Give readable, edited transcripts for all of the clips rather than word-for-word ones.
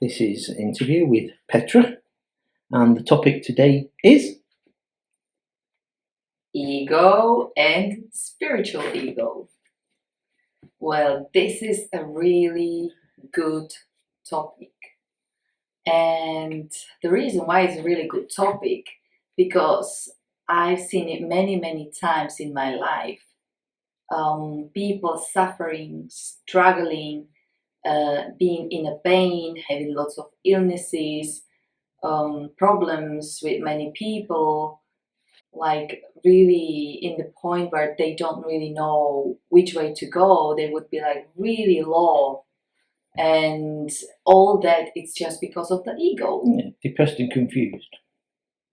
This is an interview with Petra, and the topic today is ego and spiritual ego. Well, this is a really good topic. And the reason why it's a really good topic, because I've seen it many times in my life. People suffering, struggling, being in a pain, having lots of illnesses, problems with many people, like really in the point where they don't really know which way to go. They would be like really low, and all that it's just because of the ego. depressed and confused.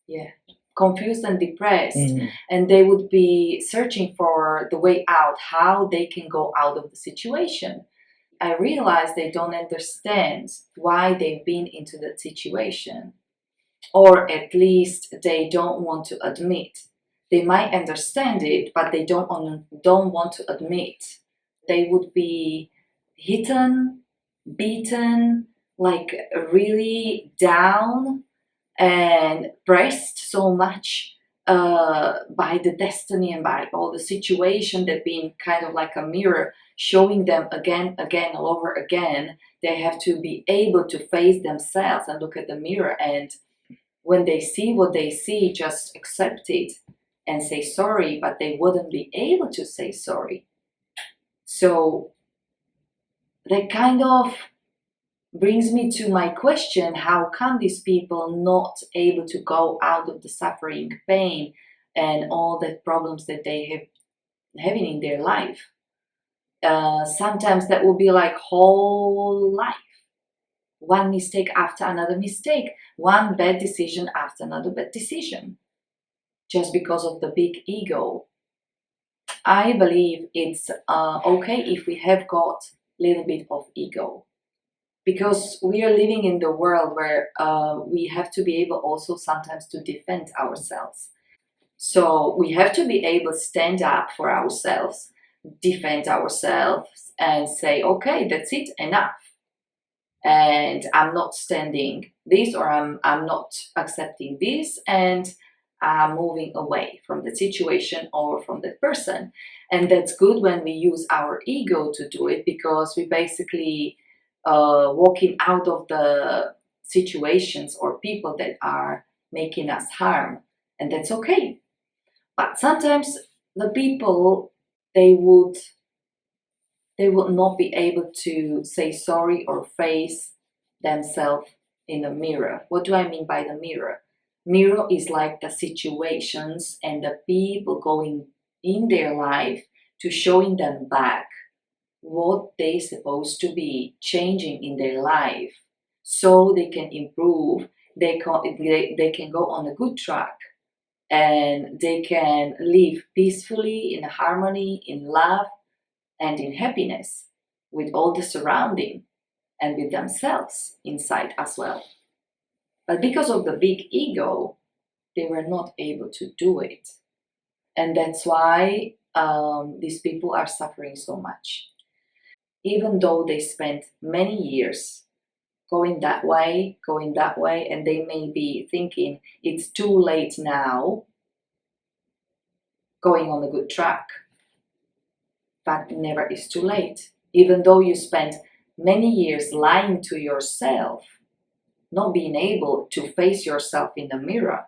Yeah, confused and depressed. And they would be searching for the way out, how they can go out of the situation. I realize they don't understand why they've been into that situation, or at least they don't want to admit. They might understand it, but they don't want to admit. They would be hidden, beaten, like really down and pressed so much by the destiny and by all the situation that being kind of like a mirror showing them again, all over again. They have to be able to face themselves and look at the mirror, and when they see what they see, just accept it and say sorry, but they wouldn't be able to say sorry. So that kind of brings me to my question: how come these people not able to go out of the suffering, pain, and all the problems that they have having in their life? Sometimes that will be like whole life. One mistake after another mistake, one bad decision after another bad decision, just because of the big ego. I believe it's okay if we have got a little bit of ego, because we are living in the world where we have to be able also sometimes to defend ourselves. So we have to be able to stand up for ourselves, defend ourselves, and say, okay, that's it, enough. And I'm not standing this, or I'm not accepting this, and I'm moving away from the situation or from that person. And that's good when we use our ego to do it, because we basically walking out of the situations or people that are making us harm, and that's okay. But sometimes the people, they would not be able to say sorry or face themselves in the mirror. What do I mean by the mirror? Mirror is like the situations and the people going in their life to showing them back what they're supposed to be changing in their life, so they can improve, they can go on a good track, and they can live peacefully, in harmony, in love, and in happiness with all the surrounding and with themselves inside as well. But because of the big ego, they were not able to do it. And that's why these people are suffering so much. Even though they spent many years going that way, and they may be thinking it's too late now, going on a good track. But never is too late. Even though you spent many years lying to yourself, not being able to face yourself in the mirror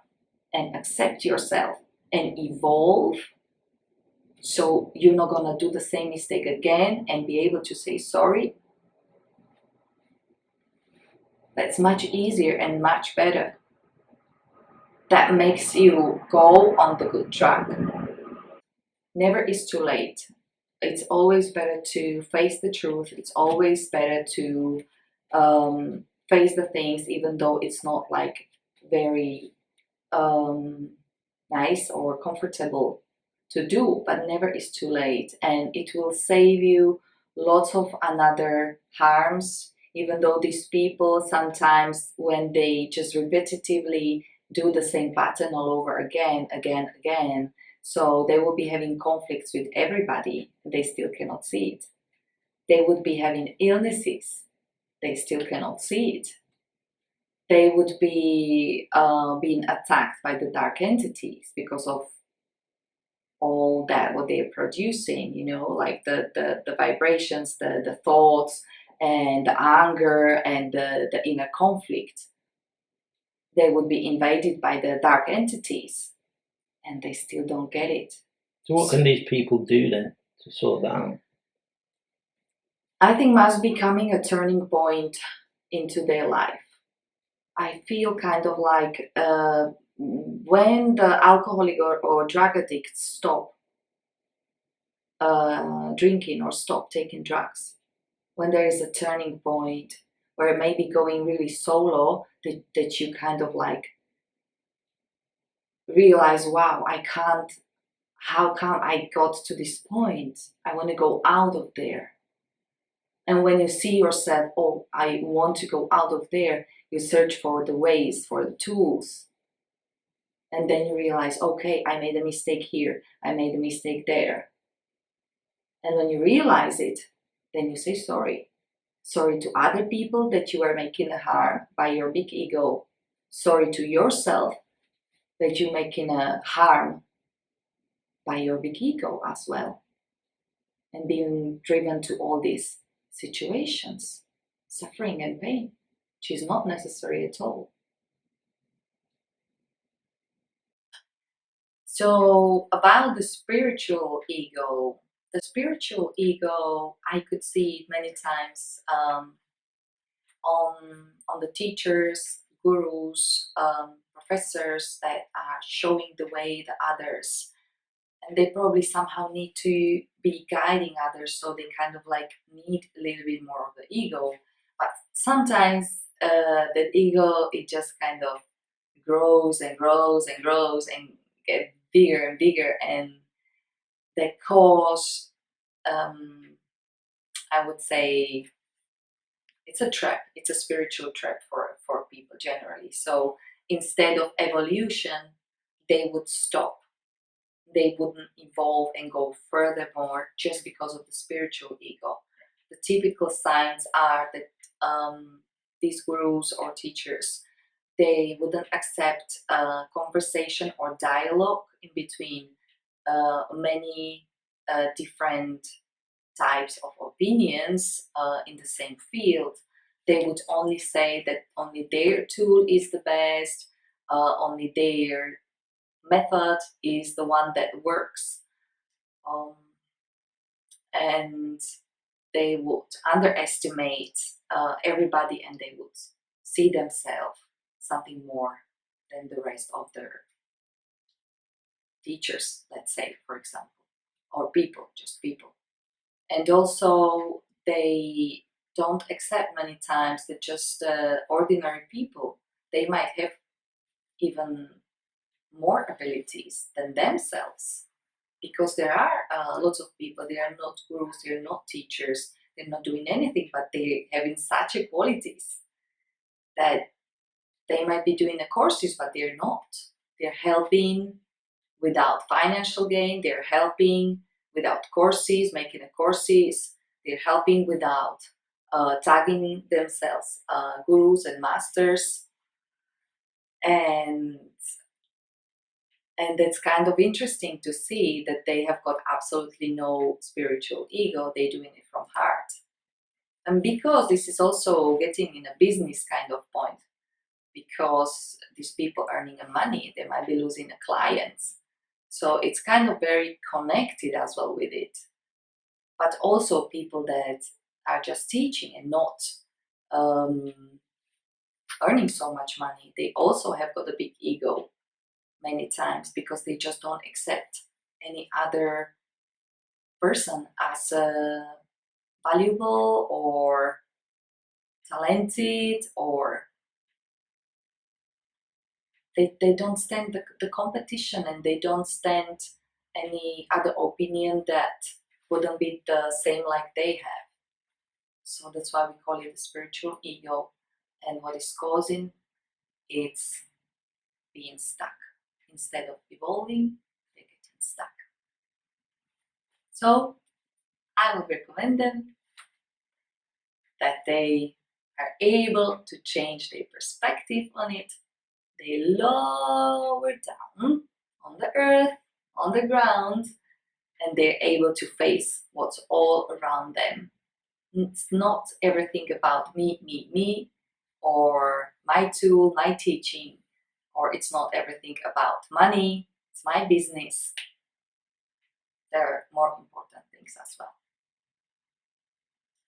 and accept yourself and evolve, so you're not gonna do the same mistake again and be able to say sorry, that's much easier and much better. That makes you go on the good track. Never is too late. It's always better to face the truth. It's always better to face the things, even though it's not like very nice or comfortable to do, but never is too late, and it will save you lots of another harms. Even though these people sometimes, when they just repetitively do the same pattern all over again, so they will be having conflicts with everybody, they still cannot see it. They would be having illnesses, they still cannot see it. they would be being attacked by the dark entities because of all that what they're producing, like the vibrations, the thoughts, and the anger, and the inner conflict. They would be invaded by the dark entities, and they still don't get it. So what can these people do then to sort that out? I think must be coming a turning point into their life. I feel kind of like when the alcoholic or drug addicts stop drinking or stop taking drugs, when there is a turning point where it may be going really solo, that you kind of like realize, wow, how come I got to this point? I want to go out of there. And when you see yourself, oh, I want to go out of there, you search for the ways, for the tools. And then you realize, okay, I made a mistake here, I made a mistake there. And when you realize it, then you say sorry. Sorry to other people that you are making a harm by your big ego. Sorry to yourself that you're making a harm by your big ego as well. And being driven to all these situations, suffering and pain, which is not necessary at all. So about the spiritual ego, I could see it many times on the teachers, gurus, professors that are showing the way the others, and they probably somehow need to be guiding others, so they kind of like need a little bit more of the ego. But sometimes that ego, it just kind of grows and grows and grows and get bigger and bigger, and that cause I would say it's a trap. It's a spiritual trap for people generally. So instead of evolution, they would stop. They wouldn't evolve and go furthermore just because of the spiritual ego. The typical signs are that these gurus or teachers, they wouldn't accept conversation or dialogue in between many different types of opinions in the same field. They would only say that only their tool is the best, only their method is the one that works. And they would underestimate everybody, and they would see themselves something more than the rest of their teachers, let's say, for example, or people, just people. And also, they don't accept many times that just ordinary people, they might have even more abilities than themselves, because there are lots of people, they are not gurus, they're not teachers, they're not doing anything, but they're having such a qualities that they might be doing the courses, but they're not. They're helping without financial gain, they're helping without courses, making the courses, they're helping without tagging themselves gurus and masters. And that's kind of interesting to see that they have got absolutely no spiritual ego, they're doing it from heart. And because this is also getting in a business kind of point, because these people earning money, they might be losing clients. So it's kind of very connected as well with it. But also people that are just teaching and not earning so much money, they also have got a big ego many times, because they just don't accept any other person as valuable or talented, or they don't stand the competition, and they don't stand any other opinion that wouldn't be the same like they have. So that's why we call it the spiritual ego. And what is causing, it's being stuck. Instead of evolving, they're getting stuck. So I would recommend them that they are able to change their perspective on it, they lower down on the earth, on the ground, and they're able to face what's all around them. It's not everything about me, or my tool, my teaching, or it's not everything about money, it's my business. There are more important things as well.